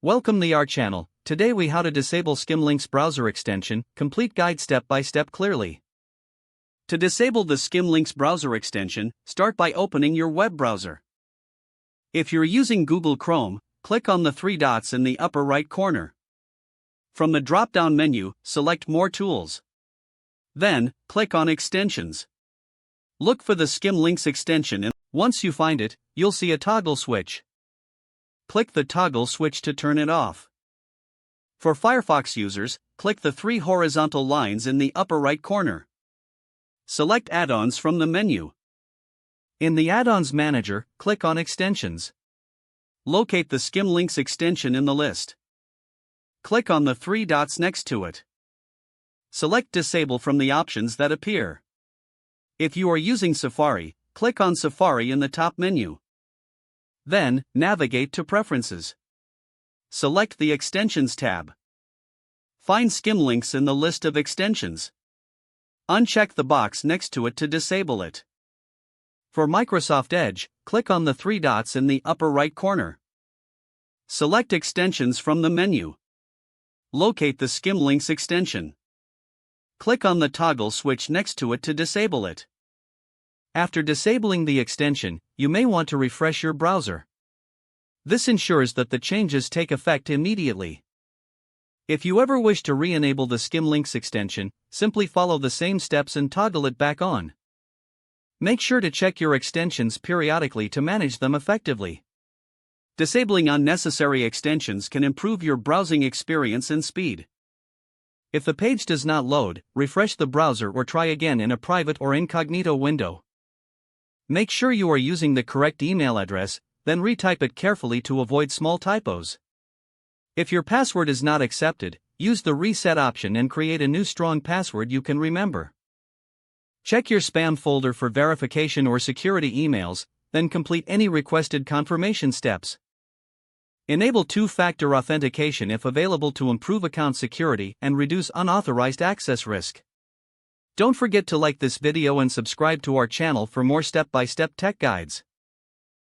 Welcome to our channel. Today we how to disable Skimlinks browser extension, complete guide step by step clearly. To disable the Skimlinks browser extension, start by opening your web browser. If you're using Google Chrome, click on the three dots in the upper right corner. From the drop-down menu, select More Tools. Then, click on Extensions. Look for the Skimlinks extension and once you find it, you'll see a toggle switch. Click the toggle switch to turn it off. For Firefox users, click the three horizontal lines in the upper right corner. Select Add-ons from the menu. In the Add-ons Manager, click on Extensions. Locate the Skimlinks extension in the list. Click on the three dots next to it. Select Disable from the options that appear. If you are using Safari, click on Safari in the top menu. Then, navigate to Preferences. Select the Extensions tab. Find Skimlinks in the list of extensions. Uncheck the box next to it to disable it. For Microsoft Edge, click on the three dots in the upper right corner. Select Extensions from the menu. Locate the Skimlinks extension. Click on the toggle switch next to it to disable it. After disabling the extension, you may want to refresh your browser. This ensures that the changes take effect immediately. If you ever wish to re-enable the Skimlinks extension, simply follow the same steps and toggle it back on. Make sure to check your extensions periodically to manage them effectively. Disabling unnecessary extensions can improve your browsing experience and speed. If the page does not load, refresh the browser or try again in a private or incognito window. Make sure you are using the correct email address, then retype it carefully to avoid small typos. If your password is not accepted, use the reset option and create a new strong password you can remember. Check your spam folder for verification or security emails, then complete any requested confirmation steps. Enable two-factor authentication if available to improve account security and reduce unauthorized access risk. Don't forget to like this video and subscribe to our channel for more step-by-step tech guides.